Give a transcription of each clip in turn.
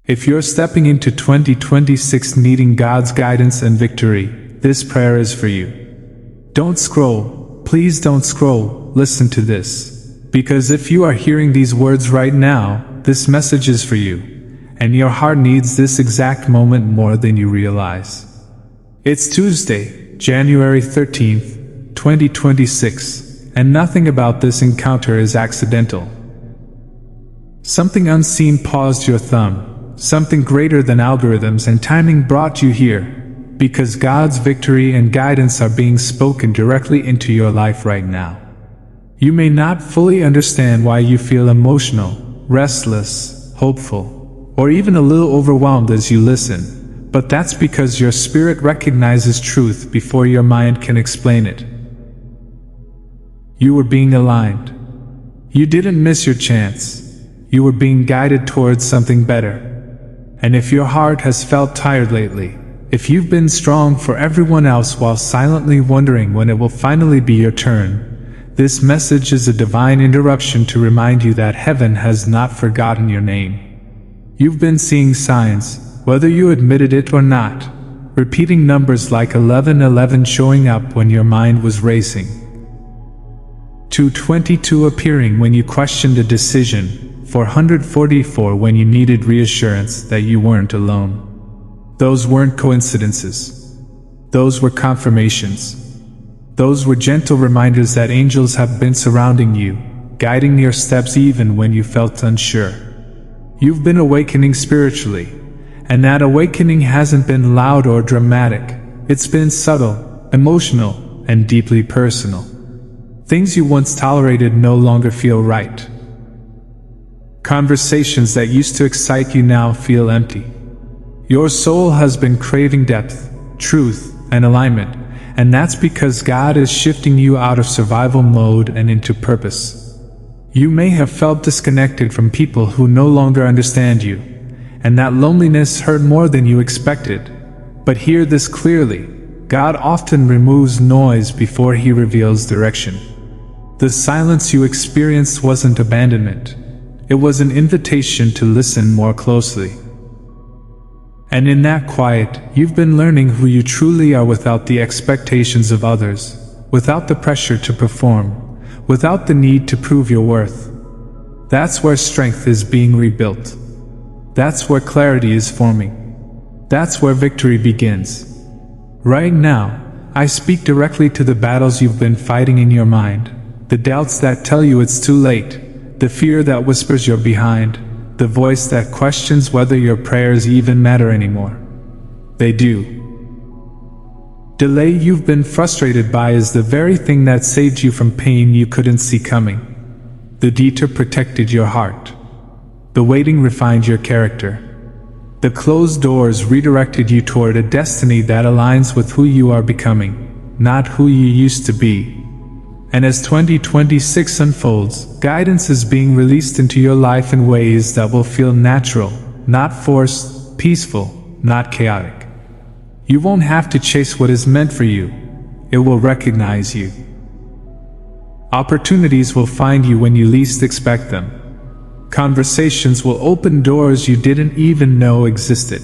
If you're stepping into 2026 needing God's guidance and victory, this prayer is for you. Don't scroll, please don't scroll, listen to this. Because if you are hearing these words right now, this message is for you, and your heart needs this exact moment more than you realize. It's Tuesday, January 13th, 2026, and nothing about this encounter is accidental. Something unseen paused your thumb, something greater than algorithms and timing brought you here, because God's victory and guidance are being spoken directly into your life right now. You may not fully understand why you feel emotional, restless, hopeful, or even a little overwhelmed as you listen, but that's because your spirit recognizes truth before your mind can explain it. You were being aligned. You didn't miss your chance. You were being guided towards something better. And if your heart has felt tired lately, if you've been strong for everyone else while silently wondering when it will finally be your turn, this message is a divine interruption to remind you that heaven has not forgotten your name. You've been seeing signs, whether you admitted it or not, repeating numbers like 1111 showing up when your mind was racing, 222 appearing when you questioned a decision, 444 when you needed reassurance that you weren't alone. Those weren't coincidences. Those were confirmations. Those were gentle reminders that angels have been surrounding you, guiding your steps even when you felt unsure. You've been awakening spiritually, and that awakening hasn't been loud or dramatic. It's been subtle, emotional, and deeply personal. Things you once tolerated no longer feel right. Conversations that used to excite you now feel empty. Your soul has been craving depth, truth, and alignment, and that's because God is shifting you out of survival mode and into purpose. You may have felt disconnected from people who no longer understand you, and that loneliness hurt more than you expected. But hear this clearly: God often removes noise before He reveals direction. The silence you experienced wasn't abandonment. It was an invitation to listen more closely. And in that quiet, you've been learning who you truly are without the expectations of others, without the pressure to perform, without the need to prove your worth. That's where strength is being rebuilt. That's where clarity is forming. That's where victory begins. Right now, I speak directly to the battles you've been fighting in your mind, the doubts that tell you it's too late, the fear that whispers you're behind, the voice that questions whether your prayers even matter anymore. They do. Delay you've been frustrated by is the very thing that saved you from pain you couldn't see coming. The detour protected your heart. The waiting refined your character. The closed doors redirected you toward a destiny that aligns with who you are becoming, not who you used to be. And as 2026 unfolds, guidance is being released into your life in ways that will feel natural, not forced, peaceful, not chaotic. You won't have to chase what is meant for you. It will recognize you. Opportunities will find you when you least expect them. Conversations will open doors you didn't even know existed.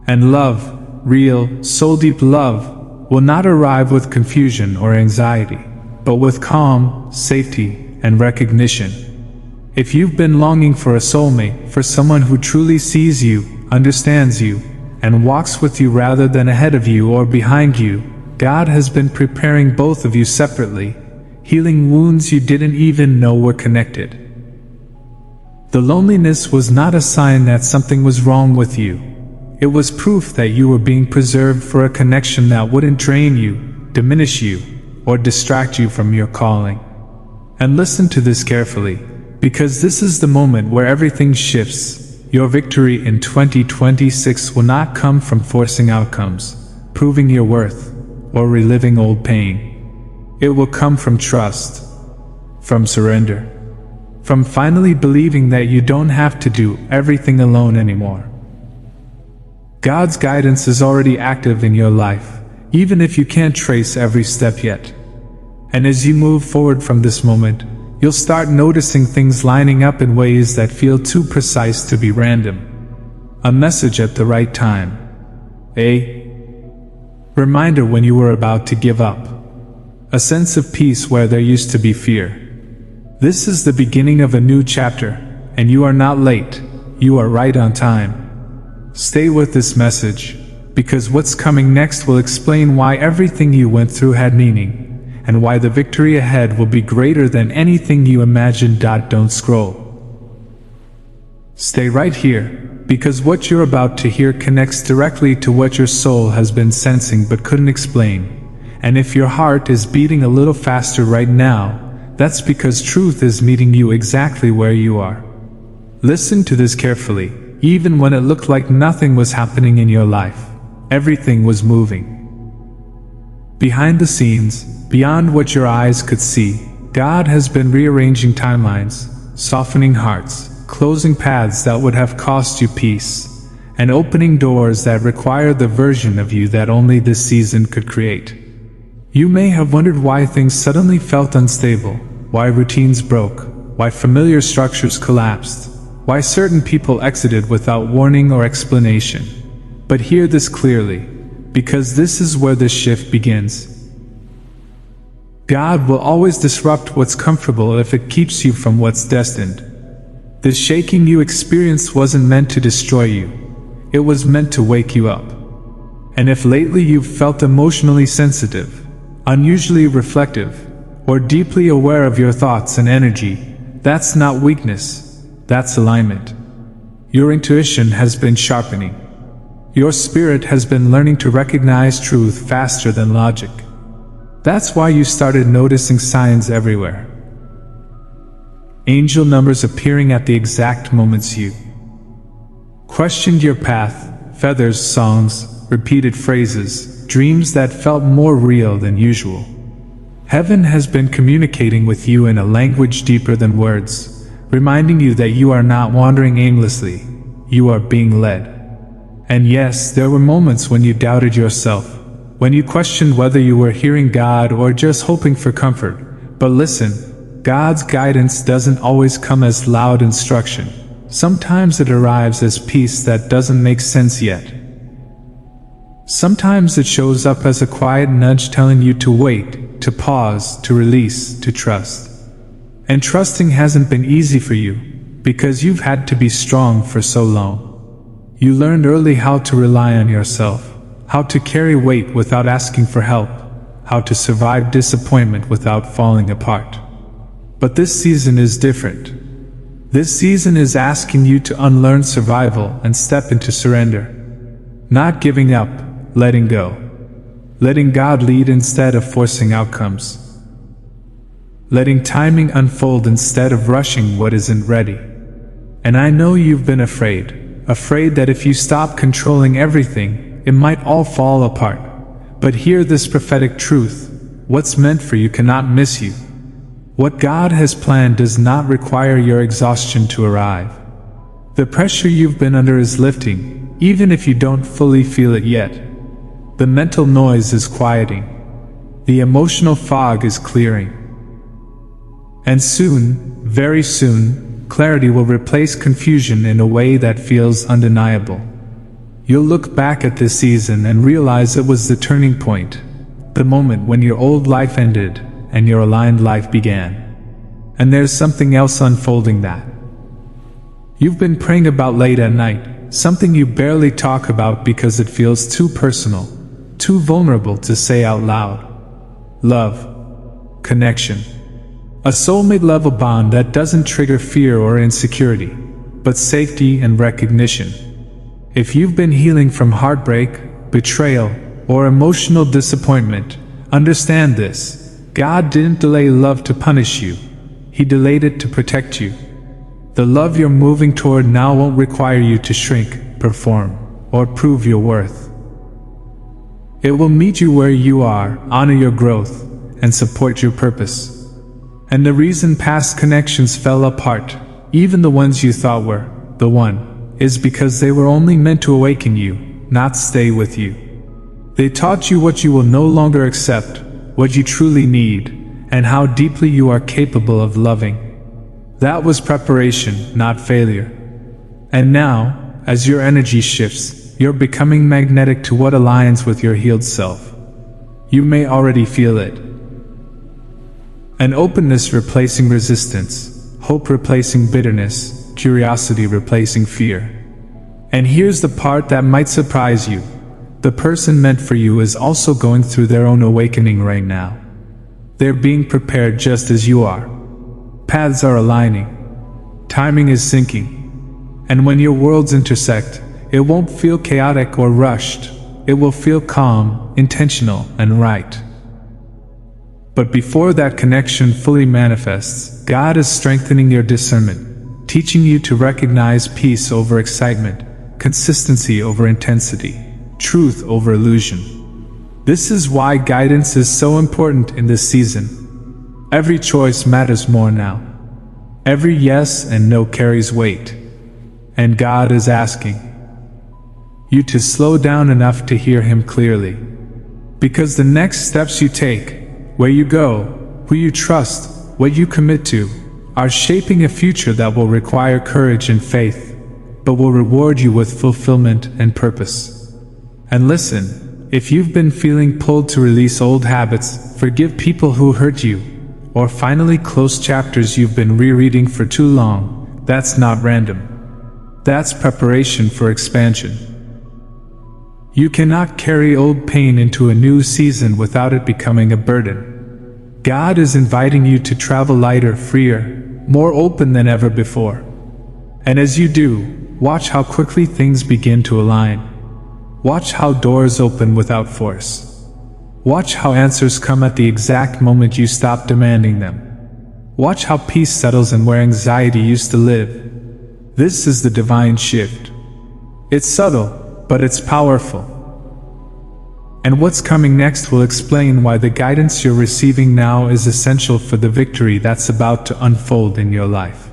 And love, real, soul-deep love, will not arrive with confusion or anxiety, but with calm, safety, and recognition. If you've been longing for a soulmate, for someone who truly sees you, understands you, and walks with you rather than ahead of you or behind you, God has been preparing both of you separately, healing wounds you didn't even know were connected. The loneliness was not a sign that something was wrong with you. It was proof that you were being preserved for a connection that wouldn't drain you, diminish you, or distract you from your calling. And listen to this carefully, because this is the moment where everything shifts. Your victory in 2026 will not come from forcing outcomes, proving your worth, or reliving old pain. It will come from trust, from surrender, from finally believing that you don't have to do everything alone anymore. God's guidance is already active in your life, even if you can't trace every step yet. And as you move forward from this moment, you'll start noticing things lining up in ways that feel too precise to be random. A message at the right time. A reminder when you were about to give up. A sense of peace where there used to be fear. This is the beginning of a new chapter, and you are not late, you are right on time. Stay with this message, because what's coming next will explain why everything you went through had meaning, and why the victory ahead will be greater than anything you imagined. Don't scroll. Stay right here, because what you're about to hear connects directly to what your soul has been sensing but couldn't explain. And if your heart is beating a little faster right now, that's because truth is meeting you exactly where you are. Listen to this carefully. Even when it looked like nothing was happening in your life, everything was moving. Behind the scenes, beyond what your eyes could see, God has been rearranging timelines, softening hearts, closing paths that would have cost you peace, and opening doors that require the version of you that only this season could create. You may have wondered why things suddenly felt unstable, why routines broke, why familiar structures collapsed, why certain people exited without warning or explanation. But hear this clearly, because this is where the shift begins. God will always disrupt what's comfortable if it keeps you from what's destined. The shaking you experienced wasn't meant to destroy you. It was meant to wake you up. And if lately you've felt emotionally sensitive, unusually reflective, or deeply aware of your thoughts and energy, that's not weakness, that's alignment. Your intuition has been sharpening. Your spirit has been learning to recognize truth faster than logic. That's why you started noticing signs everywhere. Angel numbers appearing at the exact moments you questioned your path, feathers, songs, repeated phrases, dreams that felt more real than usual. Heaven has been communicating with you in a language deeper than words, reminding you that you are not wandering aimlessly, you are being led. And yes, there were moments when you doubted yourself, when you questioned whether you were hearing God or just hoping for comfort. But listen, God's guidance doesn't always come as loud instruction. Sometimes it arrives as peace that doesn't make sense yet. Sometimes it shows up as a quiet nudge telling you to wait, to pause, to release, to trust. And trusting hasn't been easy for you, because you've had to be strong for so long. You learned early how to rely on yourself, how to carry weight without asking for help, how to survive disappointment without falling apart. But this season is different. This season is asking you to unlearn survival and step into surrender. Not giving up, letting go. Letting God lead instead of forcing outcomes. Letting timing unfold instead of rushing what isn't ready. And I know you've been afraid that if you stop controlling everything, it might all fall apart. But hear this prophetic truth: what's meant for you cannot miss you. What God has planned does not require your exhaustion to arrive. The pressure you've been under is lifting, even if you don't fully feel it yet. The mental noise is quieting. The emotional fog is clearing. And soon, very soon, clarity will replace confusion in a way that feels undeniable. You'll look back at this season and realize it was the turning point, the moment when your old life ended and your aligned life began. And there's something else unfolding that you've been praying about late at night, something you barely talk about because it feels too personal, too vulnerable to say out loud. Love. Connection. A soulmate-level bond that doesn't trigger fear or insecurity, but safety and recognition. If you've been healing from heartbreak, betrayal, or emotional disappointment, understand this. God didn't delay love to punish you. He delayed it to protect you. The love you're moving toward now won't require you to shrink, perform, or prove your worth. It will meet you where you are, honor your growth, and support your purpose. And the reason past connections fell apart, even the ones you thought were the one, is because they were only meant to awaken you, not stay with you. They taught you what you will no longer accept, what you truly need, and how deeply you are capable of loving. That was preparation, not failure. And now, as your energy shifts, you're becoming magnetic to what aligns with your healed self. You may already feel it. An openness replacing resistance, hope replacing bitterness, curiosity replacing fear. And here's the part that might surprise you. The person meant for you is also going through their own awakening right now. They're being prepared just as you are. Paths are aligning. Timing is syncing. And when your worlds intersect, it won't feel chaotic or rushed. It will feel calm, intentional, and right. But before that connection fully manifests, God is strengthening your discernment, teaching you to recognize peace over excitement, consistency over intensity, truth over illusion. This is why guidance is so important in this season. Every choice matters more now. Every yes and no carries weight. And God is asking you to slow down enough to hear Him clearly. Because the next steps you take, where you go, who you trust, what you commit to, are shaping a future that will require courage and faith, but will reward you with fulfillment and purpose. And listen, if you've been feeling pulled to release old habits, forgive people who hurt you, or finally close chapters you've been rereading for too long, that's not random. That's preparation for expansion. You cannot carry old pain into a new season without it becoming a burden. God is inviting you to travel lighter, freer, more open than ever before. And as you do, watch how quickly things begin to align. Watch how doors open without force. Watch how answers come at the exact moment you stop demanding them. Watch how peace settles in where anxiety used to live. This is the divine shift. It's subtle, but it's powerful. And what's coming next will explain why the guidance you're receiving now is essential for the victory that's about to unfold in your life.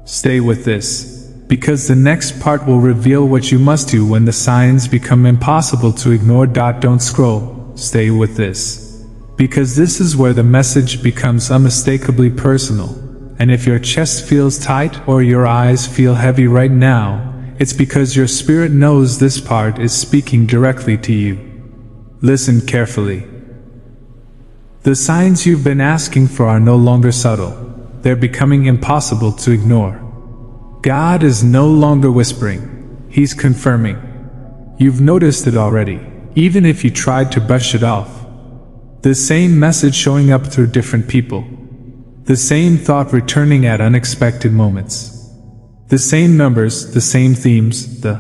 Stay with this, because the next part will reveal what you must do when the signs become impossible to ignore. Don't scroll, stay with this. Because this is where the message becomes unmistakably personal. And if your chest feels tight or your eyes feel heavy right now, it's because your spirit knows this part is speaking directly to you. Listen carefully. The signs you've been asking for are no longer subtle. They're becoming impossible to ignore. God is no longer whispering. He's confirming. You've noticed it already, even if you tried to brush it off. The same message showing up through different people. The same thought returning at unexpected moments. The same numbers, the same themes, the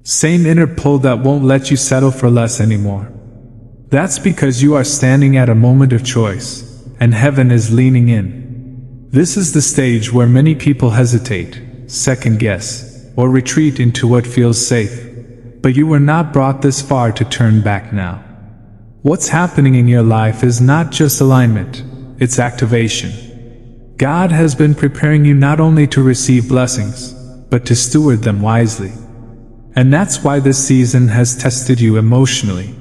same inner pull that won't let you settle for less anymore. That's because you are standing at a moment of choice, and heaven is leaning in. This is the stage where many people hesitate, second guess, or retreat into what feels safe. But you were not brought this far to turn back now. What's happening in your life is not just alignment. It's activation. God has been preparing you not only to receive blessings, but to steward them wisely. And that's why this season has tested you emotionally.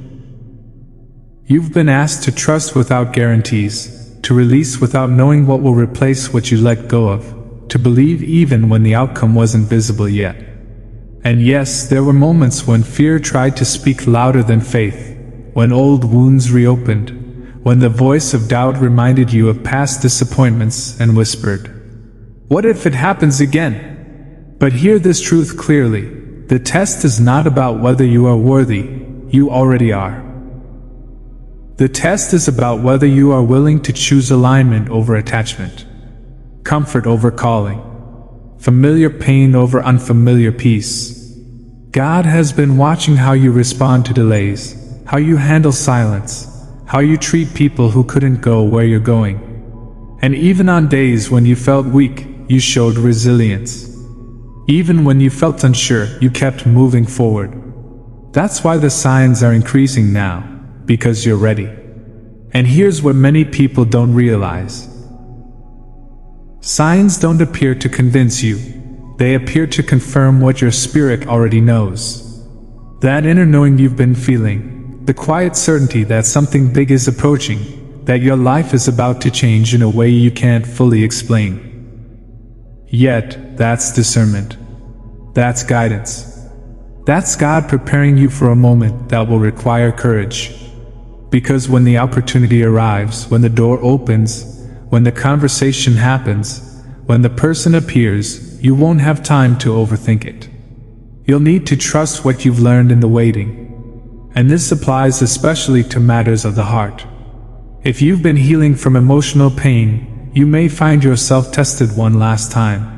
You've been asked to trust without guarantees, to release without knowing what will replace what you let go of, to believe even when the outcome wasn't visible yet. And yes, there were moments when fear tried to speak louder than faith, when old wounds reopened, when the voice of doubt reminded you of past disappointments and whispered, "What if it happens again?" But hear this truth clearly. The test is not about whether you are worthy. You already are. The test is about whether you are willing to choose alignment over attachment, comfort over calling, familiar pain over unfamiliar peace. God has been watching how you respond to delays, how you handle silence, how you treat people who couldn't go where you're going. And even on days when you felt weak, you showed resilience. Even when you felt unsure, you kept moving forward. That's why the signs are increasing now, because you're ready. And here's what many people don't realize. Signs don't appear to convince you. They appear to confirm what your spirit already knows. That inner knowing you've been feeling, the quiet certainty that something big is approaching, that your life is about to change in a way you can't fully explain. Yet, that's discernment. That's guidance. That's God preparing you for a moment that will require courage. Because when the opportunity arrives, when the door opens, when the conversation happens, when the person appears, you won't have time to overthink it. You'll need to trust what you've learned in the waiting. And this applies especially to matters of the heart. If you've been healing from emotional pain, you may find yourself tested one last time.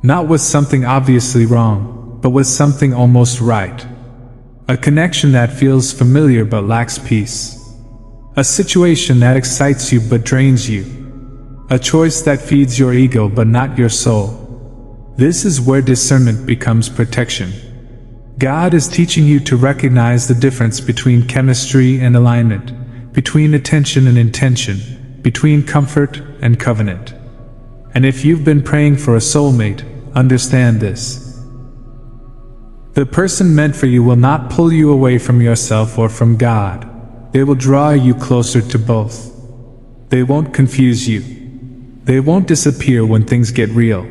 Not with something obviously wrong, but with something almost right. A connection that feels familiar but lacks peace. A situation that excites you but drains you. A choice that feeds your ego but not your soul. This is where discernment becomes protection. God is teaching you to recognize the difference between chemistry and alignment, between attention and intention, between comfort and covenant. And if you've been praying for a soulmate, understand this. The person meant for you will not pull you away from yourself or from God. They will draw you closer to both. They won't confuse you. They won't disappear when things get real.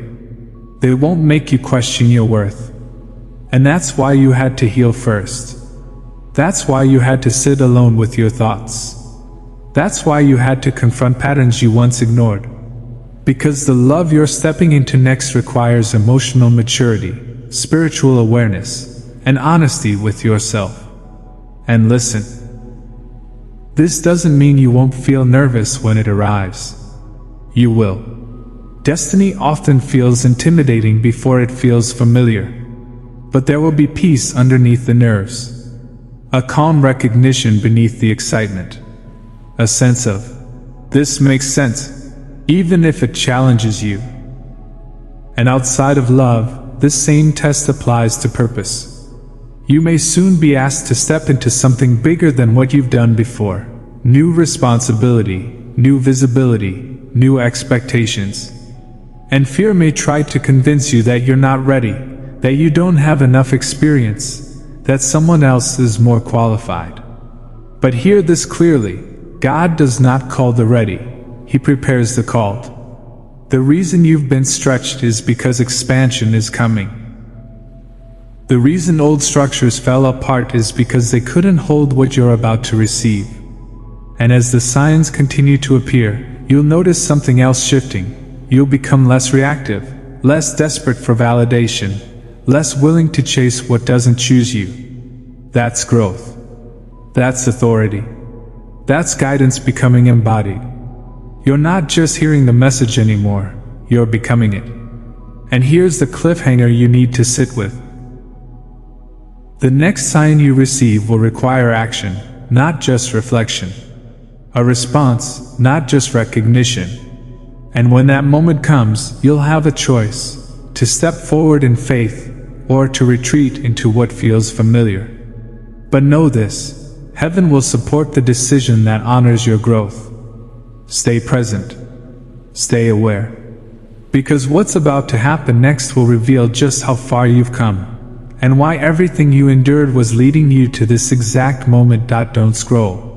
They won't make you question your worth. And that's why you had to heal first. That's why you had to sit alone with your thoughts. That's why you had to confront patterns you once ignored. Because the love you're stepping into next requires emotional maturity, spiritual awareness, and honesty with yourself. And listen, this doesn't mean you won't feel nervous when it arrives. You will. Destiny often feels intimidating before it feels familiar. But there will be peace underneath the nerves. A calm recognition beneath the excitement. A sense of, this makes sense, even if it challenges you. And outside of love, this same test applies to purpose. You may soon be asked to step into something bigger than what you've done before. New responsibility, new visibility, new expectations. And fear may try to convince you that you're not ready, that you don't have enough experience, that someone else is more qualified. But hear this clearly, God does not call the ready, He prepares the called. The reason you've been stretched is because expansion is coming. The reason old structures fell apart is because they couldn't hold what you're about to receive. And as the signs continue to appear, you'll notice something else shifting. You'll become less reactive, less desperate for validation, less willing to chase what doesn't choose you. That's growth. That's authority. That's guidance becoming embodied. You're not just hearing the message anymore, you're becoming it. And here's the cliffhanger you need to sit with. The next sign you receive will require action, not just reflection. A response, not just recognition. And when that moment comes, you'll have a choice, to step forward in faith, or to retreat into what feels familiar. But know this, heaven will support the decision that honors your growth. Stay present. Stay aware. Because what's about to happen next will reveal just how far you've come, and why everything you endured was leading you to this exact moment. Don't scroll.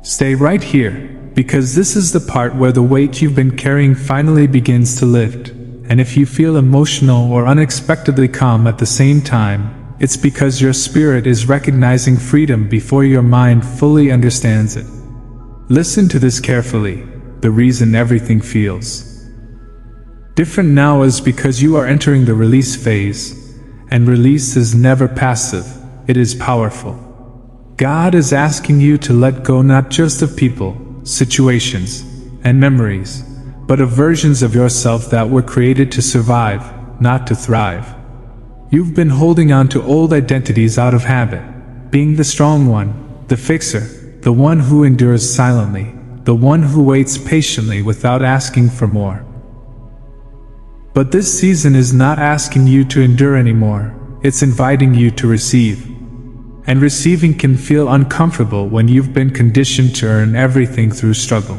Stay right here. Because this is the part where the weight you've been carrying finally begins to lift. And if you feel emotional or unexpectedly calm at the same time, it's because your spirit is recognizing freedom before your mind fully understands it. Listen to this carefully. The reason everything feels different now is because you are entering the release phase. And release is never passive, it is powerful. God is asking you to let go not just of people, situations, and memories, but of versions of yourself that were created to survive, not to thrive. You've been holding on to old identities out of habit, being the strong one, the fixer, the one who endures silently, the one who waits patiently without asking for more. But this season is not asking you to endure anymore, it's inviting you to receive. And receiving can feel uncomfortable when you've been conditioned to earn everything through struggle.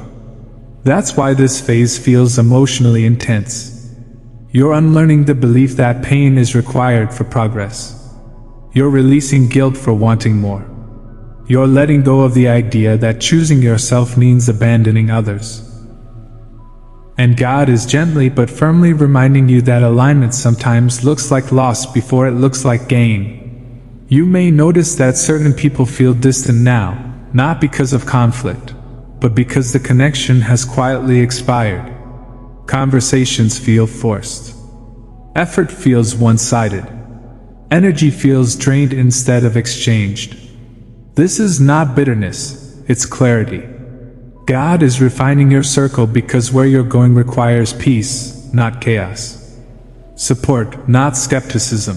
That's why this phase feels emotionally intense. You're unlearning the belief that pain is required for progress. You're releasing guilt for wanting more. You're letting go of the idea that choosing yourself means abandoning others. And God is gently but firmly reminding you that alignment sometimes looks like loss before it looks like gain. You may notice that certain people feel distant now, not because of conflict, but because the connection has quietly expired. Conversations feel forced. Effort feels one-sided. Energy feels drained instead of exchanged. This is not bitterness, it's clarity. God is refining your circle because where you're going requires peace, not chaos. Support, not skepticism.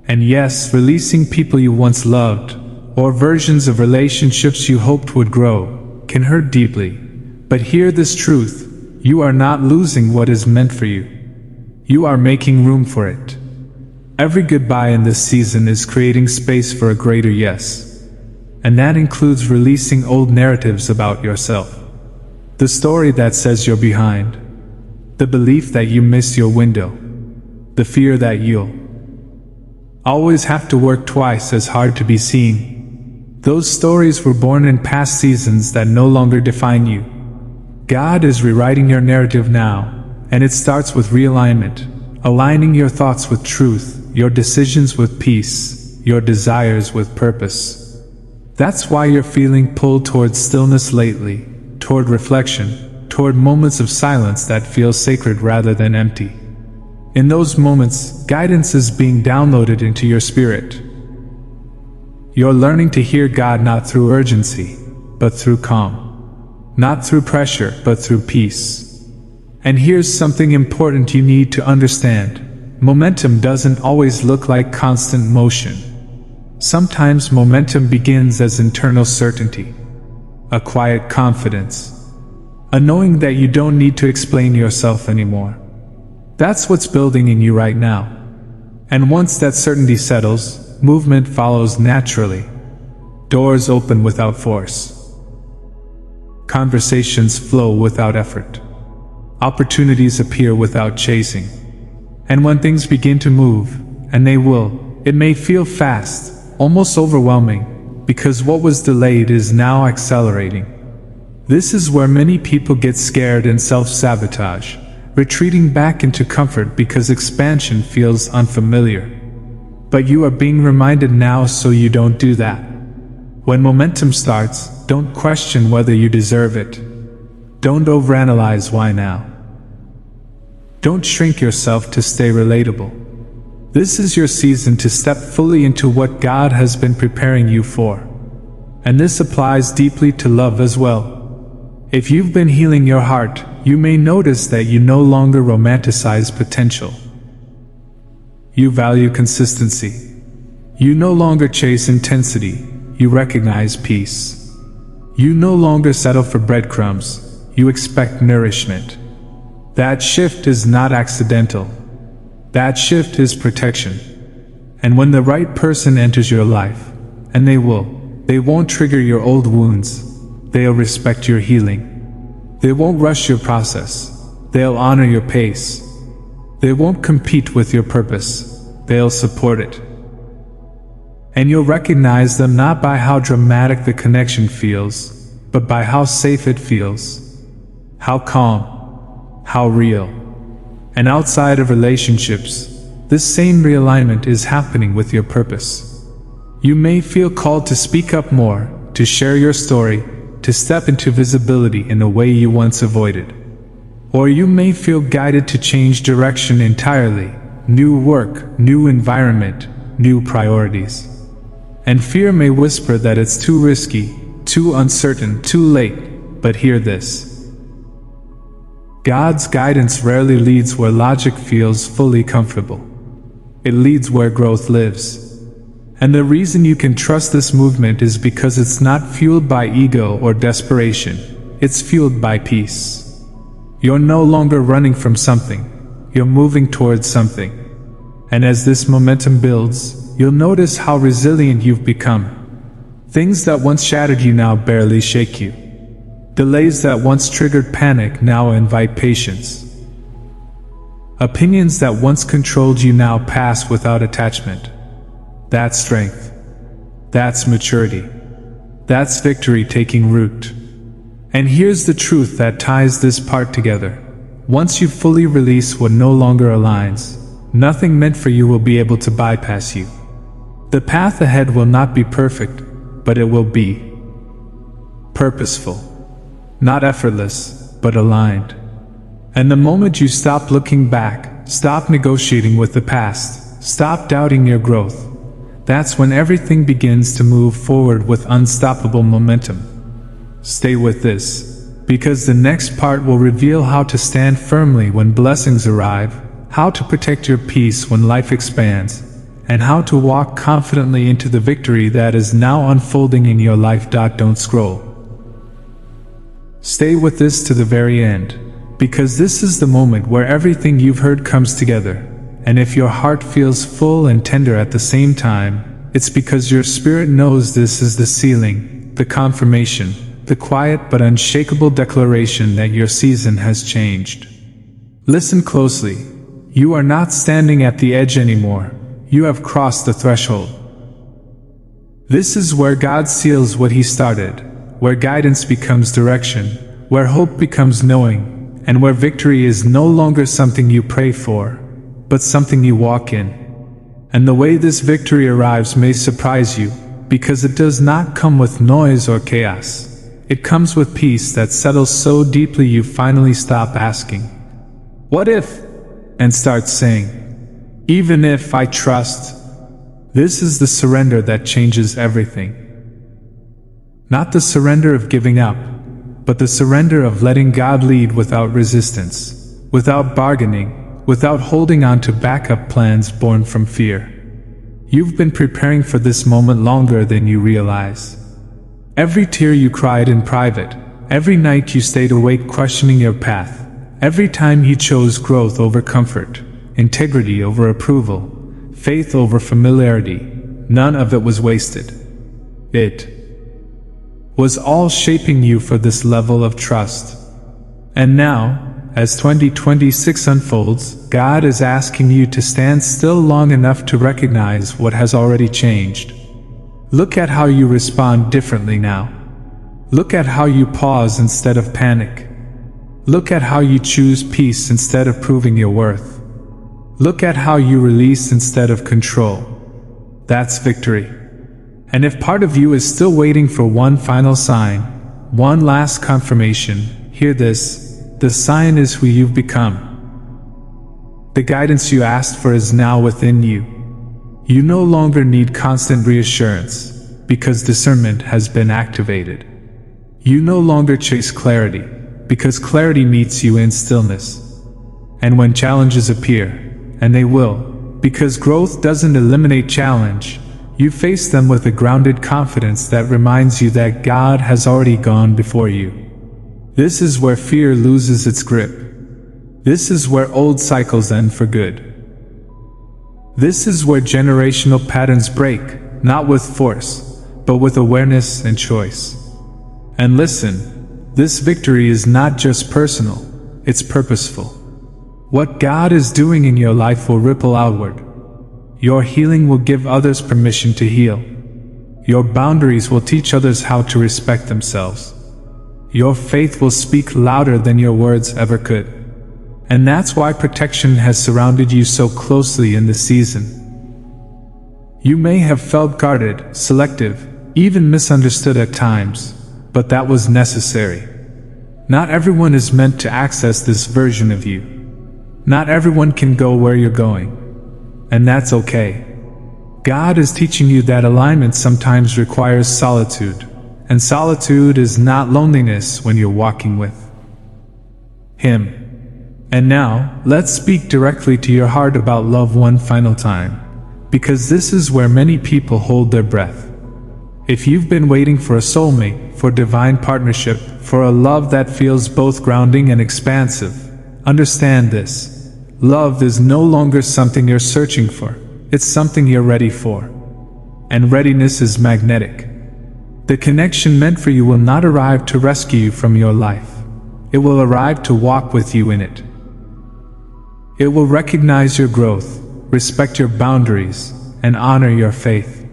And yes, releasing people you once loved, or versions of relationships you hoped would grow, can hurt deeply. But hear this truth: you are not losing what is meant for you. You are making room for it. Every goodbye in this season is creating space for a greater yes. And that includes releasing old narratives about yourself. The story that says you're behind. The belief that you missed your window. The fear that you'll always have to work twice as hard to be seen. Those stories were born in past seasons that no longer define you. God is rewriting your narrative now, and it starts with realignment, aligning your thoughts with truth, your decisions with peace, your desires with purpose. That's why you're feeling pulled toward stillness lately, toward reflection, toward moments of silence that feel sacred rather than empty. In those moments, guidance is being downloaded into your spirit. You're learning to hear God not through urgency, but through calm. Not through pressure, but through peace. And here's something important you need to understand. Momentum doesn't always look like constant motion. Sometimes momentum begins as internal certainty, a quiet confidence, a knowing that you don't need to explain yourself anymore. That's what's building in you right now. And once that certainty settles, movement follows naturally. Doors open without force. Conversations flow without effort. Opportunities appear without chasing. And when things begin to move, and they will, it may feel fast, almost overwhelming, because what was delayed is now accelerating. This is where many people get scared and self-sabotage, retreating back into comfort because expansion feels unfamiliar. But you are being reminded now so you don't do that. When momentum starts, don't question whether you deserve it. Don't overanalyze why now. Don't shrink yourself to stay relatable. This is your season to step fully into what God has been preparing you for. And this applies deeply to love as well. If you've been healing your heart, you may notice that you no longer romanticize potential. You value consistency. You no longer chase intensity, you recognize peace. You no longer settle for breadcrumbs, you expect nourishment. That shift is not accidental. That shift is protection. And when the right person enters your life, and they won't trigger your old wounds. They'll respect your healing. They won't rush your process. They'll honor your pace. They won't compete with your purpose. They'll support it. And you'll recognize them not by how dramatic the connection feels, but by how safe it feels. How calm. How real. And outside of relationships, this same realignment is happening with your purpose. You may feel called to speak up more, to share your story, to step into visibility in a way you once avoided. Or you may feel guided to change direction entirely, new work, new environment, new priorities. And fear may whisper that it's too risky, too uncertain, too late, but hear this. God's guidance rarely leads where logic feels fully comfortable. It leads where growth lives. And the reason you can trust this movement is because it's not fueled by ego or desperation, it's fueled by peace. You're no longer running from something, you're moving towards something. And as this momentum builds, you'll notice how resilient you've become. Things that once shattered you now barely shake you. Delays that once triggered panic now invite patience. Opinions that once controlled you now pass without attachment. That's strength. That's maturity. That's victory taking root. And here's the truth that ties this part together. Once you fully release what no longer aligns, nothing meant for you will be able to bypass you. The path ahead will not be perfect, but it will be purposeful. Not effortless, but aligned. And the moment you stop looking back, stop negotiating with the past, stop doubting your growth, that's when everything begins to move forward with unstoppable momentum. Stay with this, because the next part will reveal how to stand firmly when blessings arrive, how to protect your peace when life expands, and how to walk confidently into the victory that is now unfolding in your life. Don't scroll. Stay with this to the very end, because this is the moment where everything you've heard comes together. And if your heart feels full and tender at the same time, it's because your spirit knows this is the sealing, the confirmation, the quiet but unshakable declaration that your season has changed. Listen closely. You are not standing at the edge anymore. You have crossed the threshold. This is where God seals what He started, where guidance becomes direction, where hope becomes knowing, and where victory is no longer something you pray for, but something you walk in. And the way this victory arrives may surprise you, because it does not come with noise or chaos. It comes with peace that settles so deeply you finally stop asking, "What if?" and start saying, "Even if I trust." This is the surrender that changes everything. Not the surrender of giving up, but the surrender of letting God lead without resistance, without bargaining, without holding on to backup plans born from fear. You've been preparing for this moment longer than you realize. Every tear you cried in private, every night you stayed awake questioning your path, every time you chose growth over comfort, integrity over approval, faith over familiarity, none of it was wasted. It was all shaping you for this level of trust. And now, as 2026 unfolds, God is asking you to stand still long enough to recognize what has already changed. Look at how you respond differently now. Look at how you pause instead of panic. Look at how you choose peace instead of proving your worth. Look at how you release instead of control. That's victory. And if part of you is still waiting for one final sign, one last confirmation, hear this: the sign is who you've become. The guidance you asked for is now within you. You no longer need constant reassurance, because discernment has been activated. You no longer chase clarity, because clarity meets you in stillness. And when challenges appear, and they will, because growth doesn't eliminate challenge, you face them with a grounded confidence that reminds you that God has already gone before you. This is where fear loses its grip. This is where old cycles end for good. This is where generational patterns break, not with force, but with awareness and choice. And listen, this victory is not just personal, it's purposeful. What God is doing in your life will ripple outward. Your healing will give others permission to heal. Your boundaries will teach others how to respect themselves. Your faith will speak louder than your words ever could. And that's why protection has surrounded you so closely in this season. You may have felt guarded, selective, even misunderstood at times, but that was necessary. Not everyone is meant to access this version of you. Not everyone can go where you're going. And that's okay. God is teaching you that alignment sometimes requires solitude, and solitude is not loneliness when you're walking with Him. And now, let's speak directly to your heart about love one final time, because this is where many people hold their breath. If you've been waiting for a soulmate, for divine partnership, for a love that feels both grounding and expansive, understand this: love is no longer something you're searching for, it's something you're ready for. And readiness is magnetic. The connection meant for you will not arrive to rescue you from your life. It will arrive to walk with you in it. It will recognize your growth, respect your boundaries, and honor your faith.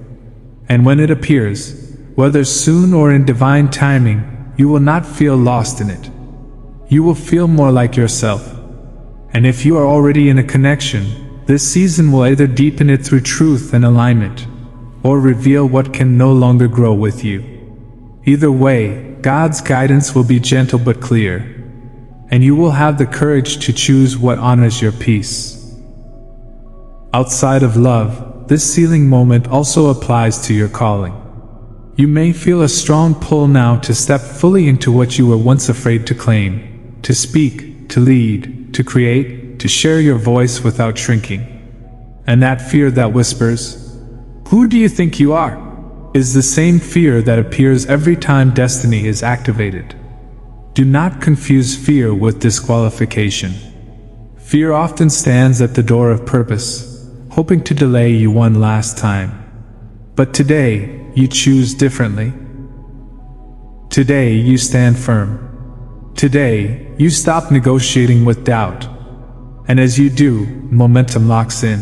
And when it appears, whether soon or in divine timing, you will not feel lost in it. You will feel more like yourself. And if you are already in a connection, this season will either deepen it through truth and alignment, or reveal what can no longer grow with you. Either way, God's guidance will be gentle but clear, and you will have the courage to choose what honors your peace. Outside of love, this sealing moment also applies to your calling. You may feel a strong pull now to step fully into what you were once afraid to claim, to speak, to lead, to create, to share your voice without shrinking. And that fear that whispers, "Who do you think you are?" is the same fear that appears every time destiny is activated. Do not confuse fear with disqualification. Fear often stands at the door of purpose, hoping to delay you one last time. But today, you choose differently. Today, you stand firm. Today, you stop negotiating with doubt. And as you do, momentum locks in.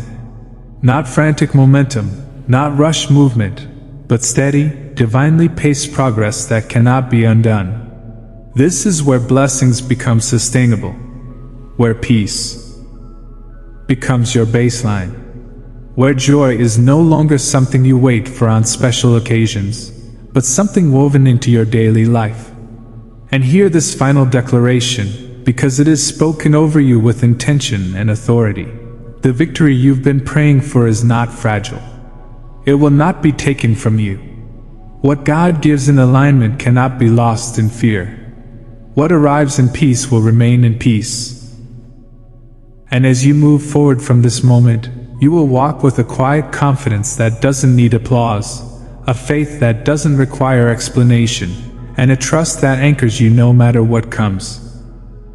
Not frantic momentum, not rush movement, but steady, divinely paced progress that cannot be undone. This is where blessings become sustainable, where peace becomes your baseline, where joy is no longer something you wait for on special occasions, but something woven into your daily life. And hear this final declaration, because it is spoken over you with intention and authority. The victory you've been praying for is not fragile. It will not be taken from you. What God gives in alignment cannot be lost in fear. What arrives in peace will remain in peace. And as you move forward from this moment, you will walk with a quiet confidence that doesn't need applause, a faith that doesn't require explanation, and a trust that anchors you no matter what comes.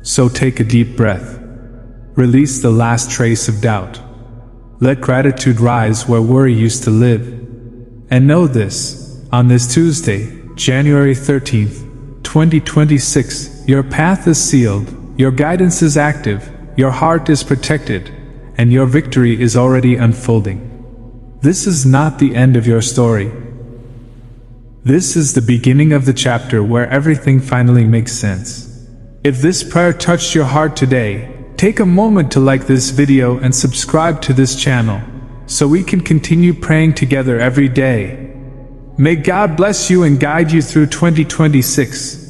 So take a deep breath. Release the last trace of doubt. Let gratitude rise where worry used to live. And know this, on this Tuesday, January 13th, 2026, your path is sealed, your guidance is active, your heart is protected, and your victory is already unfolding. This is not the end of your story. This is the beginning of the chapter where everything finally makes sense. If this prayer touched your heart today, take a moment to like this video and subscribe to this channel, so we can continue praying together every day. May God bless you and guide you through 2026.